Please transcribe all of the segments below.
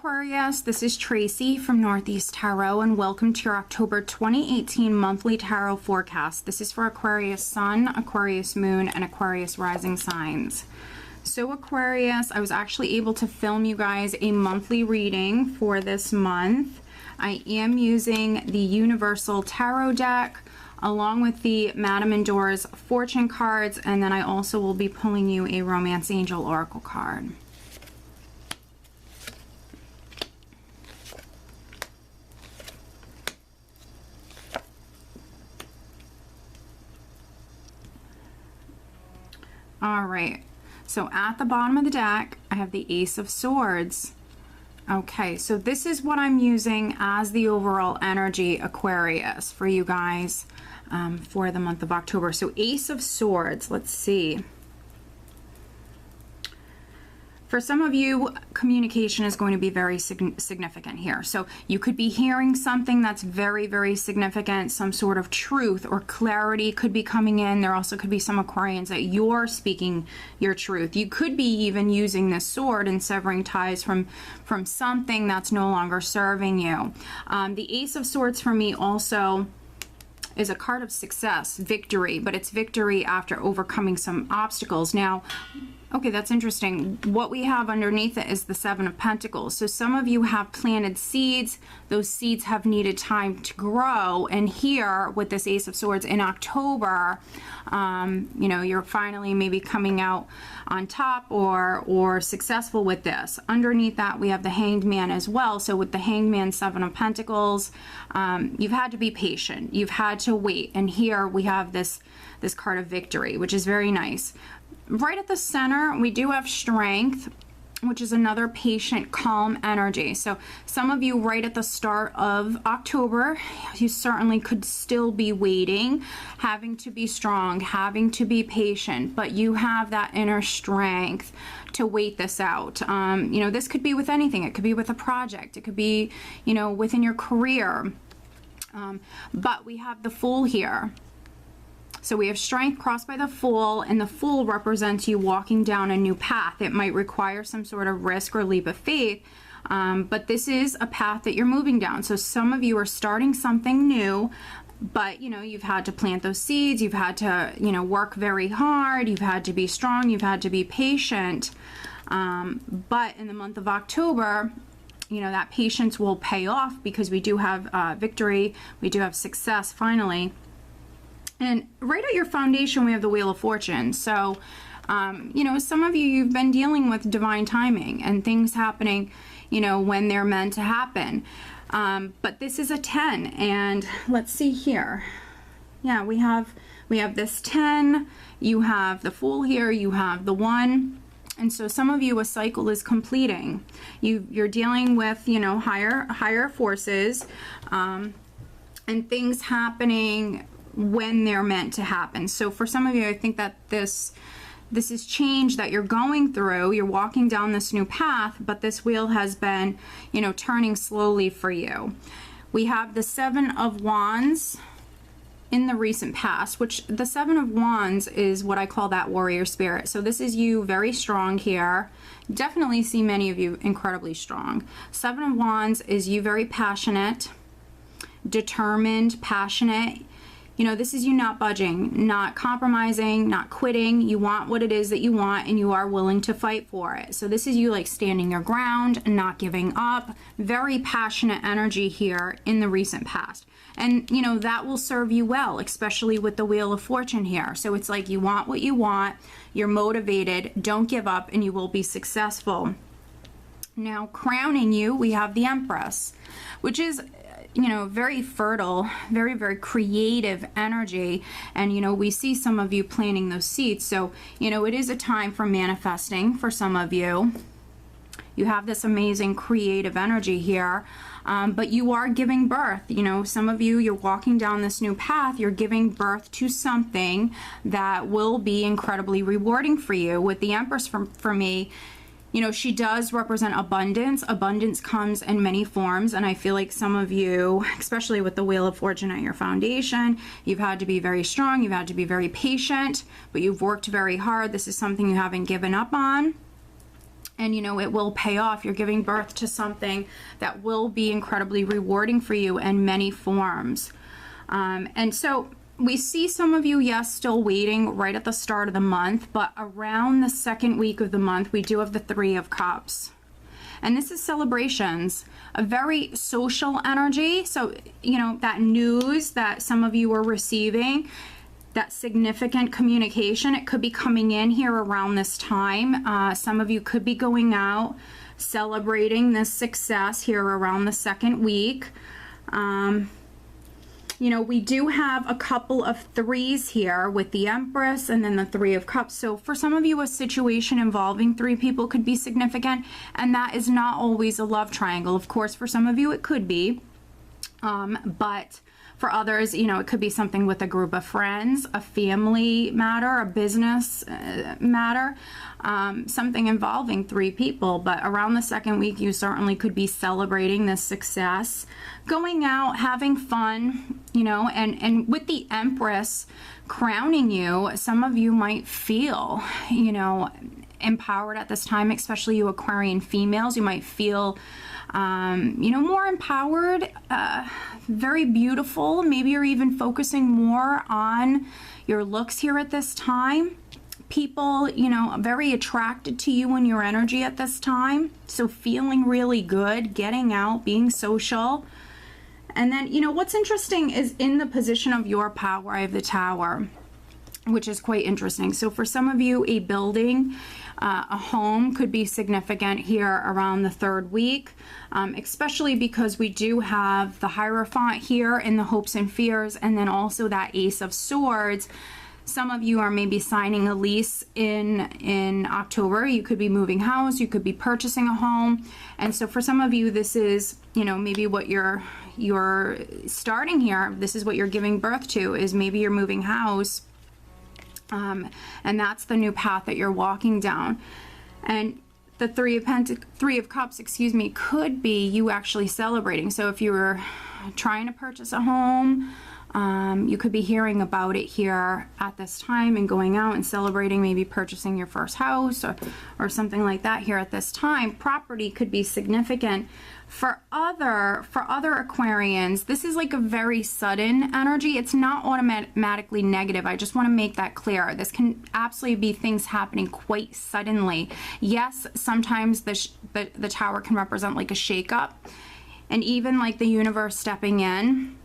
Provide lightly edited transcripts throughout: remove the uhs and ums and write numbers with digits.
Aquarius, this is Tracy from Northeast Tarot, and welcome to your October 2018 monthly tarot forecast. This is for Aquarius Sun, Aquarius Moon, and Aquarius Rising signs. So Aquarius, I was actually able to film you guys a monthly reading for this month. I am using the Universal Tarot deck along with the Madame Endor's fortune cards, and then I also will be pulling you a Romance Angel Oracle card. All right, so at the bottom of the deck, I have the Ace of Swords. Okay, so this is what I'm using as the overall energy, Aquarius, for you guys for the month of October. So Ace of Swords, let's see. For some of you, communication is going to be very significant here. So you could be hearing something that's very, very significant, some sort of truth or clarity could be coming in. There also could be some Aquarians that you're speaking your truth. You could be even using this sword and severing ties from something that's no longer serving you. The Ace of Swords for me also is a card of success, victory, but it's victory after overcoming some obstacles. Now, okay, that's interesting. What we have underneath it is the Seven of Pentacles. So some of you have planted seeds. Those seeds have needed time to grow. And here with this Ace of Swords in October, you know, you're finally maybe coming out on top or successful with this. Underneath that, we have the Hanged Man as well. So with the Hanged Man, Seven of Pentacles, you've had to be patient. You've had to wait. And here we have this card of victory, which is very nice. Right at the center, we do have Strength, which is another patient, calm energy. So some of you right at the start of October, you certainly could still be waiting, having to be strong, having to be patient, but you have that inner strength to wait this out. You know, this could be with anything. It could be with a project. It could be, you know, within your career. But we have the Fool here. So we have Strength crossed by the Fool, and the Fool represents you walking down a new path. It might require some sort of risk or leap of faith, but this is a path that you're moving down. So some of you are starting something new, but you know, you've had to plant those seeds, you've had to, you know, work very hard, you've had to be strong, you've had to be patient. But in the month of October, you know, that patience will pay off because we do have victory, we do have success finally. And right at your foundation, we have the Wheel of Fortune. So, you know, some of you, you've been dealing with divine timing and things happening, you know, when they're meant to happen. But this is a 10, and let's see here. Yeah, we have this 10, you have the Fool here, you have the 1. And so some of you, a cycle is completing. You're dealing with, you know, higher forces, and things happening when they're meant to happen. So for some of you, I think that this is change that you're going through. You're walking down this new path, but this wheel has been, you know, turning slowly for you. We have the Seven of Wands in the recent past, which the Seven of Wands is what I call that warrior spirit. So this is you very strong here. Definitely see many of you incredibly strong. Seven of Wands is you very passionate, determined, passionate. You know, this is you not budging, not compromising, not quitting. You want what it is that you want, and you are willing to fight for it. So this is you like standing your ground, not giving up. Very passionate energy here in the recent past. And, you know, that will serve you well, especially with the Wheel of Fortune here. So it's like you want what you want, you're motivated, don't give up, and you will be successful. Now, crowning you, we have the Empress, which is, you know, very fertile, very, very creative energy. And, you know, we see some of you planting those seeds. So, you know, it is a time for manifesting for some of you. You have this amazing creative energy here, but you are giving birth. You know, some of you, you're walking down this new path, you're giving birth to something that will be incredibly rewarding for you. With the Empress, for me, you know, she does represent abundance. Abundance comes in many forms, and I feel like some of you, especially with the Wheel of Fortune at your foundation, you've had to be very strong, you've had to be very patient, but you've worked very hard. This is something you haven't given up on. And you know, it will pay off. You're giving birth to something that will be incredibly rewarding for you in many forms. And so we see some of you, yes, still waiting right at the start of the month, but around the second week of the month, we do have the Three of Cups. And this is celebrations, a very social energy. So, you know, that news that some of you are receiving, that significant communication, it could be coming in here around this time. Some of you could be going out, celebrating this success here around the second week. You know, we do have a couple of threes here with the Empress and then the Three of Cups. So for some of you, a situation involving three people could be significant, and that is not always a love triangle. Of course, for some of you, it could be, but for others, you know, it could be something with a group of friends, a family matter, a business matter, something involving three people. But around the second week, you certainly could be celebrating this success, going out, having fun, you know, and with the Empress crowning you, some of you might feel, you know, empowered at this time, especially you Aquarian females. You might feel, you know, more empowered, very beautiful. Maybe you're even focusing more on your looks here at this time. People, you know, very attracted to you and your energy at this time. So feeling really good, getting out, being social. And then, you know, what's interesting is in the position of your power, I have the Tower, which is quite interesting. So for some of you, a building, a home could be significant here around the third week, especially because we do have the Hierophant here in the hopes and fears, and then also that Ace of Swords. Some of you are maybe signing a lease in October. You could be moving house, you could be purchasing a home. And so for some of you, this is, you know, maybe what you're starting here. This is what you're giving birth to, is maybe you're moving house. And that's the new path that you're walking down. And the Three of Cups, excuse me, could be you actually celebrating. So if you were trying to purchase a home, you could be hearing about it here at this time and going out and celebrating, maybe purchasing your first house or something like that here at this time. Property could be significant. For other Aquarians, this is like a very sudden energy. It's not automatically negative. I just want to make that clear. This can absolutely be things happening quite suddenly. Yes, sometimes the Tower can represent like a shakeup, and even like the universe stepping in,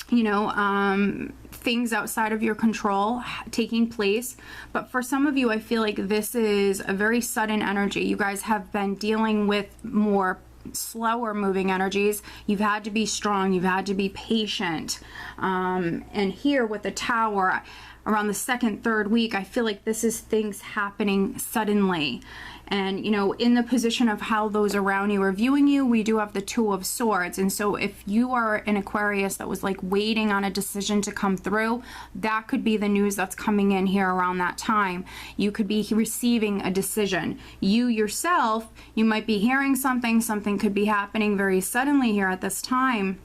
you know, things outside of your control taking place. But for some of you, I feel like this is a very sudden energy. You guys have been dealing with more slower moving energies. You've had to be strong, you've had to be patient, and here with the Tower around the second, third week, I feel like this is things happening suddenly. And, you know, in the position of how those around you are viewing you, we do have the Two of Swords. And so if you are an Aquarius that was like waiting on a decision to come through, that could be the news that's coming in here around that time. You could be receiving a decision. You yourself, you might be hearing something could be happening very suddenly here at this time.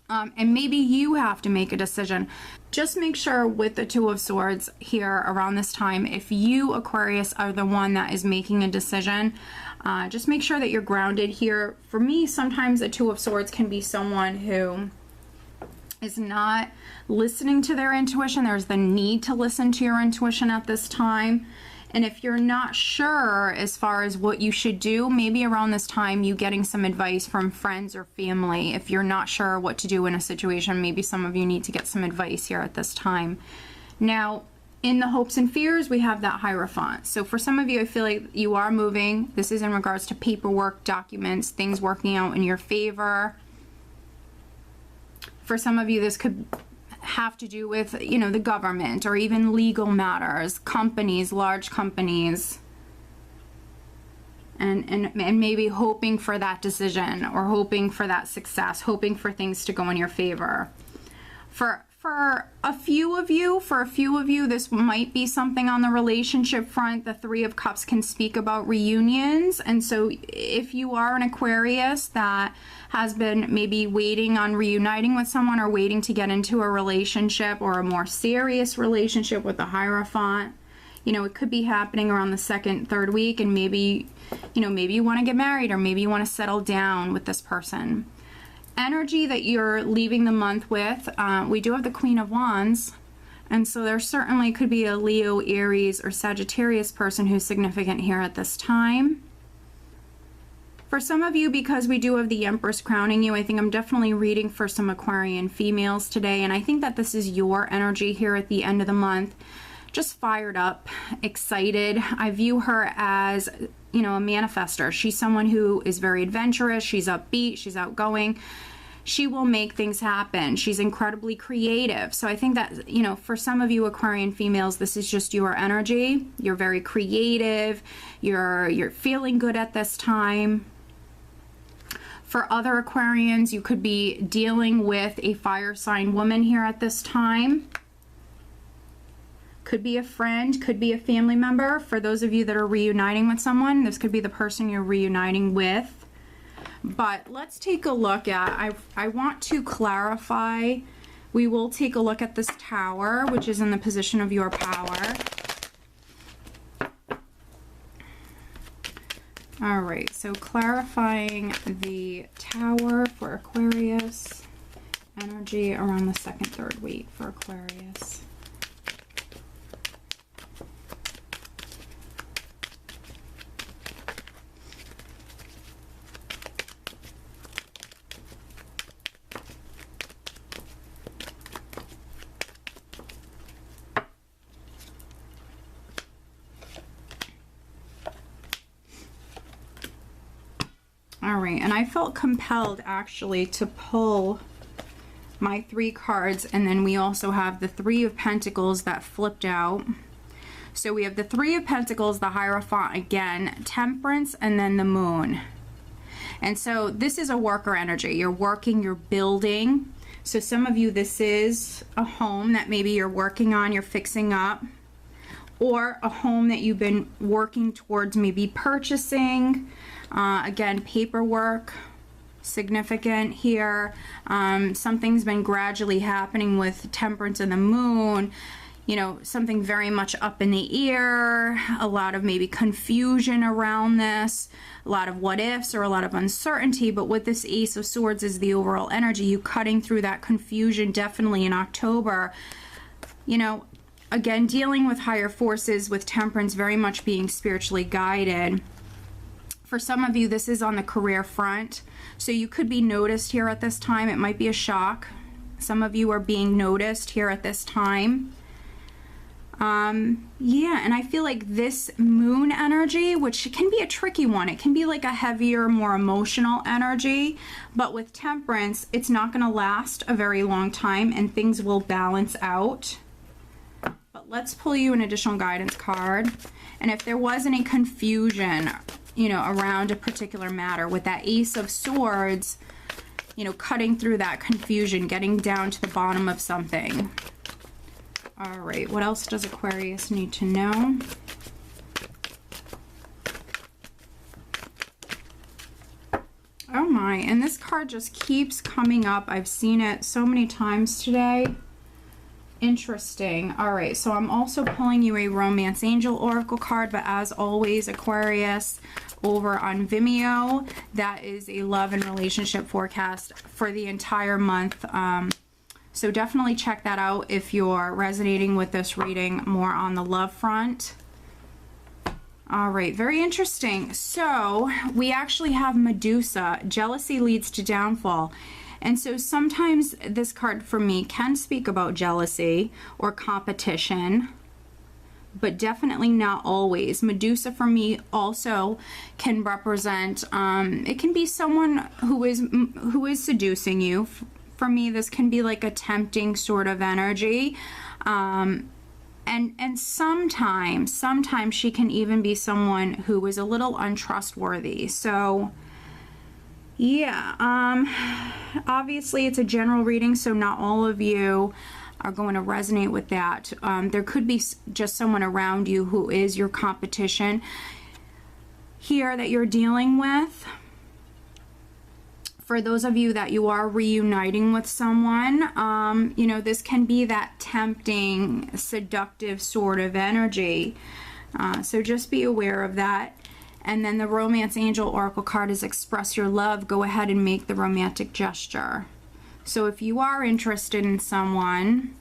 And maybe you have to make a decision. Just make sure with the Two of Swords here around this time, if you Aquarius are the one that is making a decision, just make sure that you're grounded here. For me, sometimes a Two of Swords can be someone who is not listening to their intuition. There's the need to listen to your intuition at this time. And if you're not sure as far as what you should do, maybe around this time you getting some advice from friends or family. If you're not sure what to do in a situation, maybe some of you need to get some advice here at this time. Now, in the hopes and fears, we have that Hierophant. So for some of you, I feel like you are moving. This is in regards to paperwork, documents, things working out in your favor. For some of you, this could have to do with, you know, the government or even legal matters, companies, large companies, and maybe hoping for that decision or hoping for that success, hoping for things to go in your favor. For a few of you, this might be something on the relationship front. The Three of Cups can speak about reunions. And so if you are an Aquarius that has been maybe waiting on reuniting with someone or waiting to get into a relationship or a more serious relationship with the Hierophant, You know, it could be happening around the second, third week, and maybe, you know, maybe you want to get married, or maybe you want to settle down with this person. Energy that you're leaving the month with, we do have the Queen of Wands, and so there certainly could be a Leo, Aries, or Sagittarius person who's significant here at this time. For some of you, because we do have the Empress crowning you, I think I'm definitely reading for some Aquarian females today, and I think that this is your energy here at the end of the month. Just fired up, excited. I view her as, you know, a manifester. She's someone who is very adventurous, she's upbeat, she's outgoing. She will make things happen. She's incredibly creative. So I think that, you know, for some of you Aquarian females, this is just your energy. You're very creative. You're feeling good at this time. For other Aquarians, you could be dealing with a fire sign woman here at this time. Could be a friend, could be a family member. For those of you that are reuniting with someone, this could be the person you're reuniting with. But let's take a look at, I want to clarify, we will take a look at this Tower, which is in the position of your power. All right, so clarifying the Tower for Aquarius, energy around the second, third week for Aquarius. All right, and I felt compelled actually to pull my 3 cards, and then we also have the 3 of Pentacles that flipped out. So we have the 3 of Pentacles, the Hierophant again, Temperance, and then the Moon. And so this is a worker energy. You're working, you're building. So some of you, this is a home that maybe you're working on, you're fixing up, or a home that you've been working towards maybe purchasing. Again, paperwork, significant here. Something's been gradually happening with Temperance and the Moon. You know, something very much up in the air, a lot of maybe confusion around this, a lot of what ifs or a lot of uncertainty. But with this Ace of Swords is the overall energy, you cutting through that confusion definitely in October. You know, again, dealing with higher forces, with Temperance very much being spiritually guided. For some of you, this is on the career front. So you could be noticed here at this time. It might be a shock. Some of you are being noticed here at this time. Yeah, and I feel like this Moon energy, which can be a tricky one, it can be like a heavier, more emotional energy, but with Temperance, it's not going to last a very long time and things will balance out. But let's pull you an additional guidance card. And if there was any confusion, you know, around a particular matter with that Ace of Swords, you know, cutting through that confusion, getting down to the bottom of something. All right, what else does Aquarius need to know? Oh my, and this card just keeps coming up. I've seen it so many times today. Interesting. All right, so I'm also pulling you a Romance Angel Oracle card, but as always, Aquarius, over on Vimeo, that is a love and relationship forecast for the entire month. So definitely check that out if you're resonating with this reading more on the love front. All right, very interesting. So we actually have Medusa. Jealousy leads to downfall. And so sometimes this card for me can speak about jealousy or competition, but definitely not always. Medusa for me also can represent, it can be someone who is seducing you. For me, this can be like a tempting sort of energy. And sometimes she can even be someone who is a little untrustworthy. So yeah, obviously it's a general reading, so not all of you are going to resonate with that. There could be just someone around you who is your competition here that you're dealing with. For those of you that you are reuniting with someone, you know, this can be that tempting, seductive sort of energy. So just be aware of that. And then the Romance Angel Oracle card is express your love. Go ahead and make the romantic gesture. So if you are interested in someone,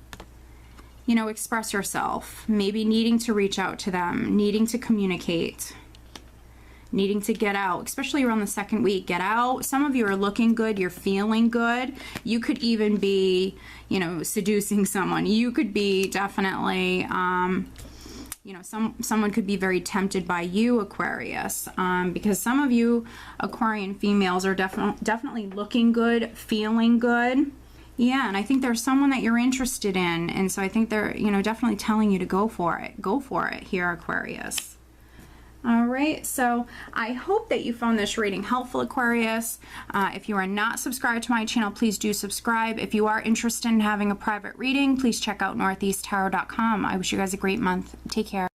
you know, express yourself. Maybe needing to reach out to them, needing to communicate, needing to get out, especially around the second week. Get out. Some of you are looking good. You're feeling good. You could even be, you know, seducing someone. You could be definitely, you know, someone could be very tempted by you, Aquarius, because some of you Aquarian females are definitely looking good, feeling good. Yeah, and I think there's someone that you're interested in, and so I think they're, you know, definitely telling you to go for it. Go for it here, Aquarius. All right, so I hope that you found this reading helpful, Aquarius. If you are not subscribed to my channel, please do subscribe. If you are interested in having a private reading, please check out northeasttarot.com. I wish you guys a great month. Take care.